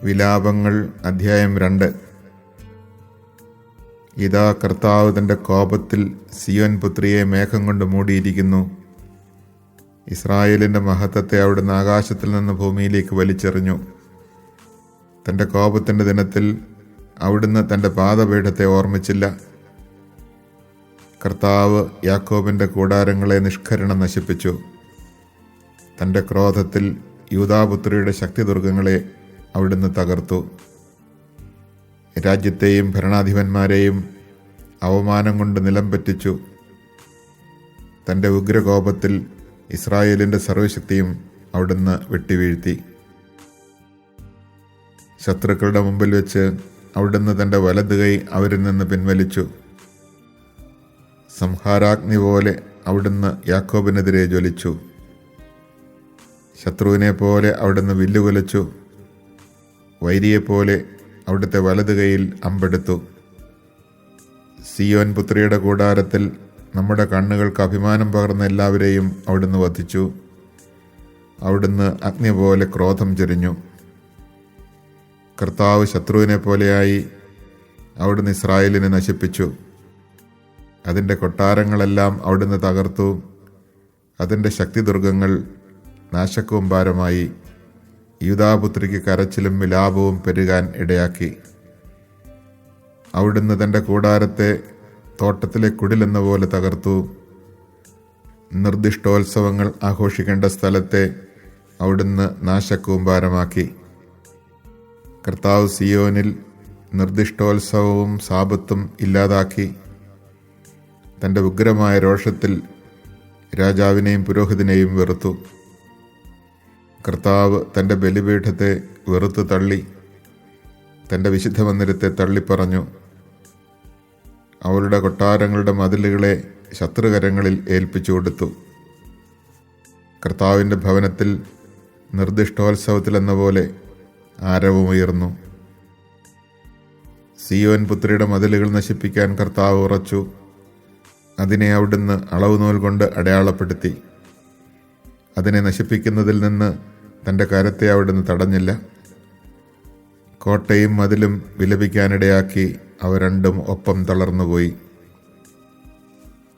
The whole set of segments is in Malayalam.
വിലാപങ്ങൾ അധ്യായം 2. ഇതാ കർത്താവ് തൻ്റെ കോപത്തിൽ സിയോൻ പുത്രിയെ മേഘം കൊണ്ട് മൂടിയിരിക്കുന്നു. ഇസ്രായേലിൻ്റെ മഹത്വത്തെ അവിടുന്ന് ആകാശത്തിൽ നിന്ന് ഭൂമിയിലേക്ക് വലിച്ചെറിഞ്ഞു. തൻ്റെ കോപത്തിൻ്റെ ദിനത്തിൽ അവിടുന്ന് തൻ്റെ പാദപീഠത്തെ ഓർമ്മിച്ചില്ല. കർത്താവ് യാക്കോബിൻ്റെ കൂടാരങ്ങളെ നിഷ്കരണം നശിപ്പിച്ചു. തൻ്റെ ക്രോധത്തിൽ യൂദാപുത്രിയുടെ ശക്തിദുർഗങ്ങളെ അവിടുന്ന് തകർത്തു. രാജ്യത്തെയും ഭരണാധിപന്മാരെയും അവമാനം കൊണ്ട് നിലം പറ്റിച്ചു. തൻ്റെ ഉഗ്രകോപത്തിൽ ഇസ്രായേലിൻ്റെ സർവ്വശക്തിയും അവിടുന്ന് വെട്ടിവീഴ്ത്തി. ശത്രുക്കളുടെ മുമ്പിൽ വെച്ച് അവിടുന്ന് തൻ്റെ വലത് കൈ അവരിൽ നിന്ന് പിൻവലിച്ചു. സംഹാരാഗ്നി പോലെ അവിടുന്ന് യാക്കോബിനെതിരെ ജ്വലിച്ചു. ശത്രുവിനെ പോലെ അവിടുന്ന് വില്ലുകൊലച്ചു. വൈരിയെപ്പോലെ അവിടുത്തെ വലത് കൈയിൽ അമ്പെടുത്തു. സിയോൻ പുത്രിയുടെ കൂടാരത്തിൽ നമ്മുടെ കണ്ണുകൾക്ക് അഭിമാനം പകർന്ന എല്ലാവരെയും അവിടുന്ന് വധിച്ചു. അവിടുന്ന് അഗ്നി പോലെ ക്രോധം ചൊരിഞ്ഞു. കർത്താവ് ശത്രുവിനെ പോലെയായി അവിടുന്ന് ഇസ്രായേലിനെ നശിപ്പിച്ചു. അതിൻ്റെ കൊട്ടാരങ്ങളെല്ലാം അവിടുന്ന് തകർത്തു. അതിൻ്റെ ശക്തിദുർഗങ്ങൾ നാശക്കൂമ്പാരമായി. യൂദാപുത്രിക്ക് കരച്ചിലും വിലാപവും പെരുകാൻ ഇടയാക്കി. അവിടുന്ന് തൻ്റെ കൂടാരത്തെ തോട്ടത്തിലെ കുടിലെന്ന പോലെ തകർത്തു. നിർദ്ദിഷ്ടോത്സവങ്ങൾ ആഘോഷിക്കേണ്ട സ്ഥലത്തെ അവിടുന്ന് നാശക്കൂമ്പാരമാക്കി. കർത്താവ് സിയോനിൽ നിർദ്ദിഷ്ടോത്സവവും സാപത്തും ഇല്ലാതാക്കി. തൻ്റെ ഉഗ്രമായ രോഷത്തിൽ രാജാവിനെയും പുരോഹിതനെയും വെറുത്തു. കർത്താവ് തൻ്റെ ബലിപീഠത്തെ വെറുത്തു തള്ളി. തൻ്റെ വിശുദ്ധ മന്ദിരത്തെ തള്ളിപ്പറഞ്ഞു. അവളുടെ കൊട്ടാരങ്ങളുടെ മതിലുകളെ ശത്രുകരങ്ങളിൽ ഏൽപ്പിച്ചു കൊടുത്തു. കർത്താവിൻ്റെ ഭവനത്തിൽ നിർദ്ദിഷ്ടോത്സവത്തിലെന്ന പോലെ ആരവമുയർന്നു. സിയോൻ പുത്രിയുടെ മതിലുകൾ നശിപ്പിക്കാൻ കർത്താവ് ഉറച്ചു. അതിനെ അവിടുന്ന് അളവുനൂൽ കൊണ്ട് അടയാളപ്പെടുത്തി. അതിനെ നശിപ്പിക്കുന്നതിൽ നിന്ന് തൻ്റെ കരത്തെ അവിടുന്ന് തടഞ്ഞില്ല. കോട്ടയും മതിലും വിലപിക്കാനിടയാക്കി അവ രണ്ടും ഒപ്പം തളർന്നുപോയി.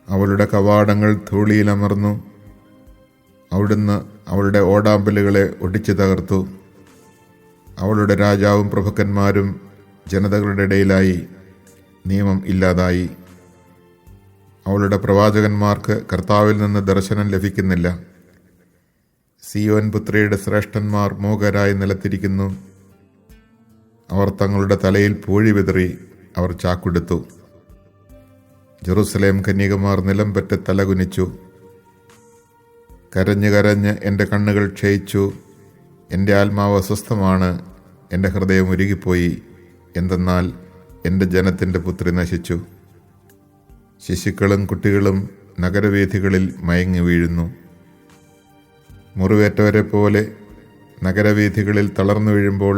അവളുടെ കവാടങ്ങൾ ധൂളിയിലമർന്നു. അവിടുന്ന് അവളുടെ ഓടാമ്പലുകളെ ഒടിച്ചു തകർത്തു. അവളുടെ രാജാവും പ്രഭുക്കന്മാരും ജനതകളുടെ ഇടയിലായി. നിയമം ഇല്ലാതായി. അവളുടെ പ്രവാചകന്മാർക്ക് കർത്താവിൽ നിന്ന് ദർശനം ലഭിക്കുന്നില്ല. സിയോൻ പുത്രിയുടെ ശ്രേഷ്ഠന്മാർ മൂകരായി നിലത്തിരിക്കുന്നു. അവർ തങ്ങളുടെ തലയിൽ പൂഴി വിതറി അവർ ചാക്കുടുത്തു. ജെറുസലേം കന്യകമാർ നിലം പറ്റി തലകുനിച്ചു. കരഞ്ഞ് കരഞ്ഞ് എൻ്റെ കണ്ണുകൾ ക്ഷയിച്ചു. എൻ്റെ ആത്മാവ് അസ്വസ്ഥമാണ്. എൻ്റെ ഹൃദയം ഉരുകിപ്പോയി. എന്തെന്നാൽ എൻ്റെ ജനത്തിൻ്റെ പുത്രി നശിച്ചു. ശിശുക്കളും കുട്ടികളും നഗരവീഥികളിൽ മയങ്ങി വീഴുന്നു. മുറിവേറ്റവരെ പോലെ നഗരവീഥികളിൽ തളർന്നു വീഴുമ്പോൾ,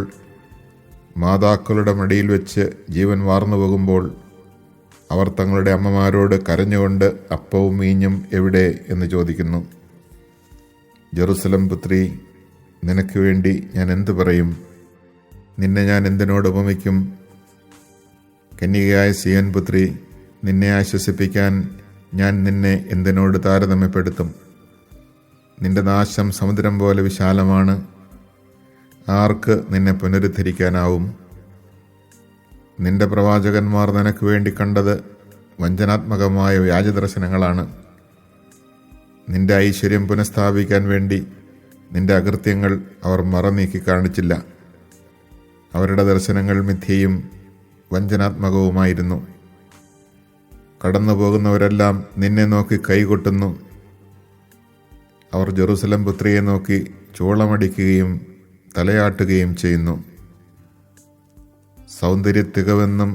മാതാക്കളുടെ മടിയിൽ വെച്ച് ജീവൻ വാർന്നു പോകുമ്പോൾ, അവർ തങ്ങളുടെ അമ്മമാരോട് കരഞ്ഞുകൊണ്ട് അപ്പവും വീഞ്ഞും എവിടെ എന്ന് ചോദിക്കുന്നു. ജെറുസലം പുത്രി, നിനക്ക് വേണ്ടി ഞാൻ എന്തു പറയും? നിന്നെ ഞാൻ എന്തിനോട് ഉപമിക്കും? കന്യകയായ സിയോൻ പുത്രി, നിന്നെ ആശ്വസിപ്പിക്കാൻ ഞാൻ നിന്നെ എന്തിനോട് താരതമ്യപ്പെടുത്തും? നിന്റെ നാശം സമുദ്രം പോലെ വിശാലമാണ്. ആർക്ക് നിന്നെ പുനരുദ്ധരിക്കാനാവും? നിന്റെ പ്രവാചകന്മാർ നിനക്ക് വേണ്ടി കണ്ടത് വഞ്ചനാത്മകമായ വ്യാജദർശനങ്ങളാണ്. നിന്റെ ഐശ്വര്യം പുനഃസ്ഥാപിക്കാൻ വേണ്ടി നിന്റെ അകൃത്യങ്ങൾ അവർ മറനീക്കി കാണിച്ചില്ല. അവരുടെ ദർശനങ്ങൾ മിഥ്യയും വഞ്ചനാത്മകവുമായിരുന്നു. കടന്നു പോകുന്നവരെല്ലാം നിന്നെ നോക്കി കൈകൊട്ടുന്നു. അവർ ജെറുസലം പുത്രിയെ നോക്കി ചൂളമടിക്കുകയും തലയാട്ടുകയും ചെയ്യുന്നു. സൗന്ദര്യത്തികവെന്നും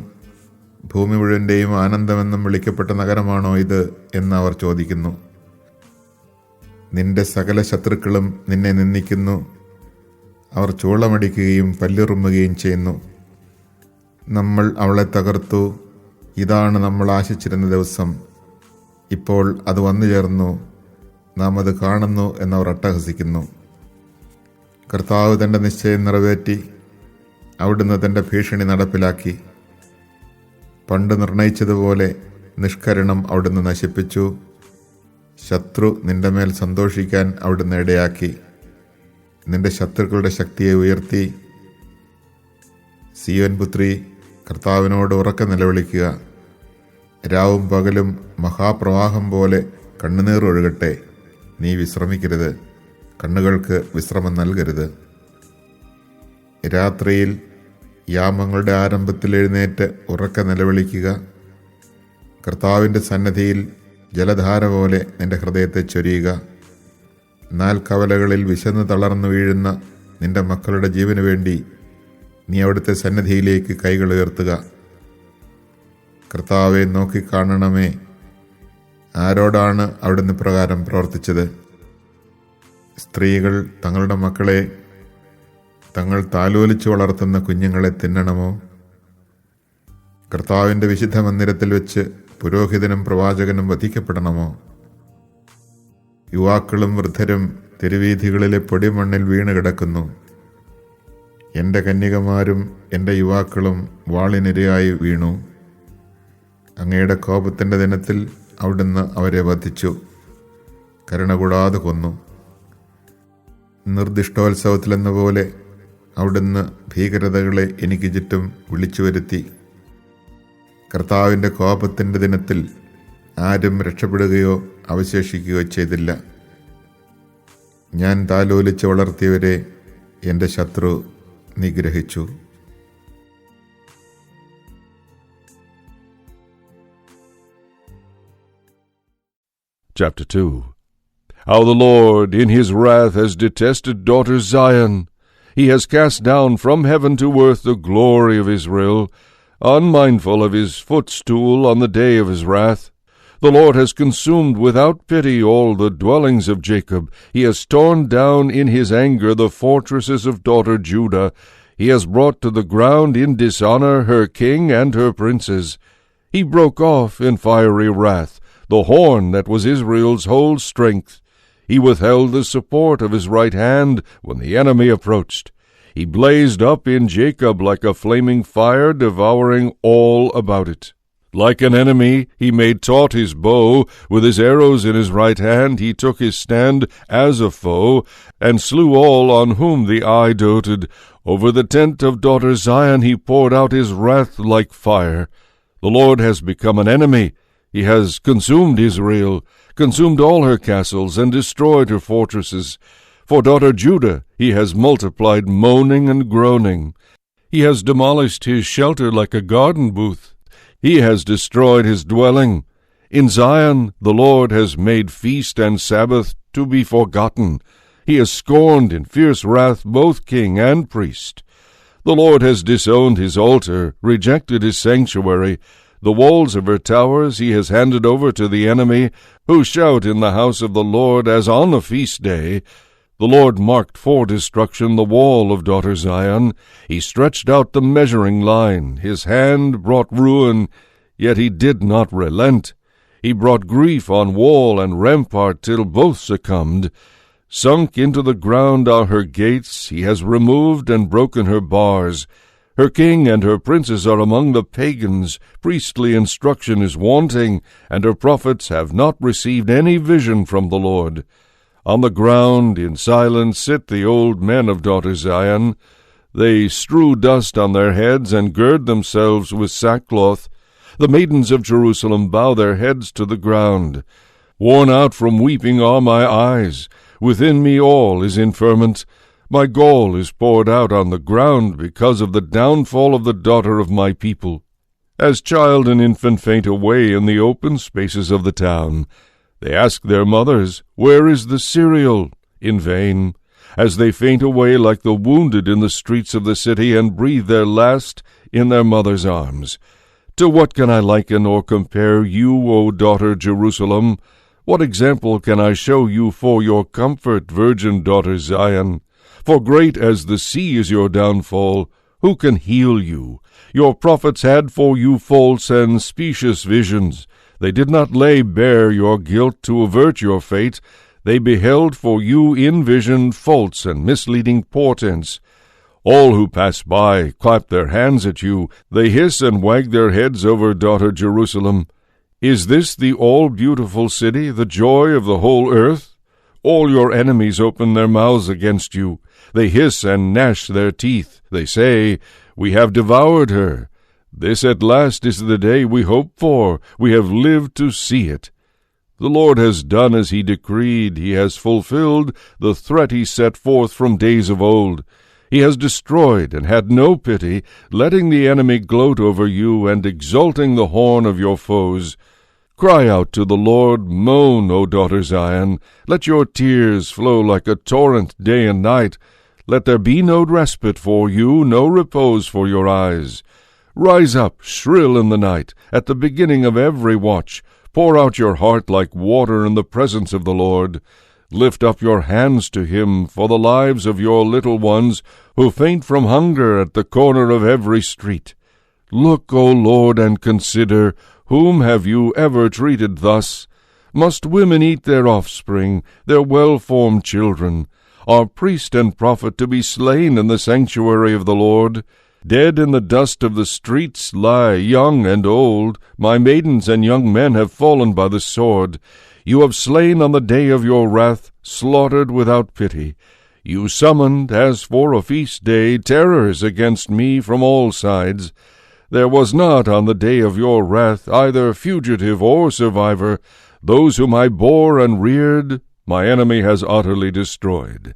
ഭൂമി മുഴുവൻ്റെയും ആനന്ദമെന്നും വിളിക്കപ്പെട്ട നഗരമാണോ ഇത് എന്ന് അവർ ചോദിക്കുന്നു. നിന്റെ സകല ശത്രുക്കളും നിന്നെ നിന്ദിക്കുന്നു. അവർ ചൂളമടിക്കുകയും പല്ലിറുമ്പുകയും ചെയ്യുന്നു. നമ്മൾ അവളെ തകർത്തു. ഇതാണ് നമ്മൾ ആശിച്ചിരുന്ന ദിവസം. ഇപ്പോൾ അത് വന്നു ചേർന്നു. നാം അത് കാണുന്നു എന്നവർ അട്ടഹസിക്കുന്നു. കർത്താവ് തൻ്റെ നിശ്ചയം നിറവേറ്റി. അവിടുന്ന് തൻ്റെ ഭീഷണി നടപ്പിലാക്കി. പണ്ട് നിർണയിച്ചതുപോലെ നിഷ്കരുണം അവിടുന്ന് നശിപ്പിച്ചു. ശത്രു നിന്റെ മേൽ സന്തോഷിക്കാൻ അവിടുന്ന് ഇടയാക്കി. നിന്റെ ശത്രുക്കളുടെ ശക്തിയെ ഉയർത്തി. സിയോൻ പുത്രി, കർത്താവിനോട് ഉറക്കെ നിലവിളിക്കുക. രാവും പകലും മഹാപ്രവാഹം പോലെ കണ്ണുനീർ ഒഴുകട്ടെ. നീ വിശ്രമിക്കരുത്, കണ്ണുകൾക്ക് വിശ്രമം നൽകരുത്. രാത്രിയിൽ യാമങ്ങളുടെ ആരംഭത്തിൽ എഴുന്നേറ്റ് ഉറക്കെ നിലവിളിക്കുക. കർത്താവിൻ്റെ സന്നിധിയിൽ ജലധാര പോലെ നിന്റെ ഹൃദയത്തെ ചൊരിയുക. നാൽക്കവലകളിൽ വിശന്ന് തളർന്നു വീഴുന്ന നിന്റെ മക്കളുടെ ജീവന് വേണ്ടി നീ അവിടുത്തെ സന്നിധിയിലേക്ക് കൈകൾ ഉയർത്തുക. കർത്താവെ, നോക്കിക്കാണണമേ. ആരോടാണ് അവിടുന്ന് പ്രകാരം പ്രവർത്തിച്ചത്? സ്ത്രീകൾ തങ്ങളുടെ മക്കളെ, തങ്ങൾ താലോലിച്ചു വളർത്തുന്ന കുഞ്ഞുങ്ങളെ തിന്നണമോ? കർത്താവിൻ്റെ വിശുദ്ധ മന്ദിരത്തിൽ വെച്ച് പുരോഹിതനും പ്രവാചകനും വധിക്കപ്പെടണമോ? യുവാക്കളും വൃദ്ധരും തെരുവീഥികളിലെ പൊടിമണ്ണിൽ വീണ് കിടക്കുന്നു. എൻ്റെ കന്യകമാരും എൻ്റെ യുവാക്കളും വാളിനിരയായി വീണു. അങ്ങയുടെ കോപത്തിൻ്റെ ദിനത്തിൽ അവിടുന്ന് അവരെ വധിച്ചു, കരുണ കൂടാതെ കൊന്നു. നിർദ്ദിഷ്ടോത്സവത്തിലെന്ന പോലെ അവിടുന്ന് ഭീകരതകളെ എനിക്ക് ചുറ്റും വിളിച്ചു വരുത്തി. കർത്താവിൻ്റെ കോപത്തിൻ്റെ ദിനത്തിൽ ആരും രക്ഷപ്പെടുകയോ അവശേഷിക്കുകയോ ചെയ്തില്ല. ഞാൻ താലോലിച്ച് വളർത്തിയവരെ എൻ്റെ ശത്രു നിഗ്രഹിച്ചു. Chapter 2. How the Lord in his wrath has detested daughter Zion. He has cast down from heaven to earth the glory of Israel, unmindful of his footstool on the day of his wrath. The Lord has consumed without pity all the dwellings of Jacob. He has torn down in his anger the fortresses of daughter Judah. He has brought to the ground in dishonor her king and her princes. He broke off in fiery wrath the horn that was Israel's whole strength. He withheld the support of his right hand when the enemy approached. He blazed up in Jacob like a flaming fire, devouring all about it. Like an enemy, he made taut his bow. With his arrows in his right hand, he took his stand as a foe, and slew all on whom the eye doted. Over the tent of daughter Zion he poured out his wrath like fire. The Lord has become an enemy. He has consumed Israel, consumed all her castles, and destroyed her fortresses. For daughter Judah he has multiplied moaning and groaning. He has demolished his shelter like a garden booth. He has destroyed his dwelling. In Zion the Lord has made feast and Sabbath to be forgotten. He has scorned in fierce wrath both king and priest. The Lord has disowned his altar, rejected his sanctuary. The walls of her towers he has handed over to the enemy, who shout in the house of the Lord as on a feast day. The Lord marked for destruction the wall of daughter Zion. He stretched out the measuring line. His hand brought ruin, yet he did not relent. He brought grief on wall and rampart till both succumbed. Sunk into the ground are her gates. He has removed and broken her bars. Her king and her princes are among the pagans. Priestly instruction is wanting, and her prophets have not received any vision from the Lord. On the ground in silence sit the old men of daughter Zion. They strew dust on their heads and gird themselves with sackcloth. The maidens of Jerusalem bow their heads to the ground. Worn out from weeping are my eyes. Within me all is infirmant. My gall is poured out on the ground because of the downfall of the daughter of my people. As child and infant faint away in the open spaces of the town, they ask their mothers, "Where is the cereal?" In vain, as they faint away like the wounded in the streets of the city and breathe their last in their mother's arms. To what can I liken or compare you, O daughter Jerusalem? What example can I show you for your comfort, virgin daughter Zion? For great as the sea is your downfall, who can heal you? Your prophets had for you false and specious visions. They did not lay bare your guilt to avert your fate. They beheld for you in vision false and misleading portents. All who pass by clap their hands at you. They hiss and wag their heads over daughter Jerusalem. Is this the all-beautiful city, the joy of the whole earth? All your enemies open their mouths against you. They hiss and gnash their teeth. They say, "We have devoured her. This at last is the day we hoped for. We have lived to see it." The Lord has done as he decreed. He has fulfilled the threat he set forth from days of old. He has destroyed and had no pity, letting the enemy gloat over you and exalting the horn of your foes. Cry out to the Lord, moan, O daughter Zion. Let your tears flow like a torrent day and night. Let there be no respite for you, no repose for your eyes. Rise up, shrill in the night, at the beginning of every watch. Pour out your heart like water in the presence of the Lord. Lift up your hands to him for the lives of your little ones who faint from hunger at the corner of every street. Look, O Lord, and consider, whom have you ever treated thus? Must women eat their offspring, their well-formed children? Are priest and prophet to be slain in the sanctuary of the Lord? Dead in the dust of the streets lie young and old. My maidens and young men have fallen by the sword. You have slain on the day of your wrath, slaughtered without pity. You summoned, as for a feast day, terrors against me from all sides. There was not on the day of your wrath either fugitive or survivor. Those whom I bore and reared, my enemy has utterly destroyed.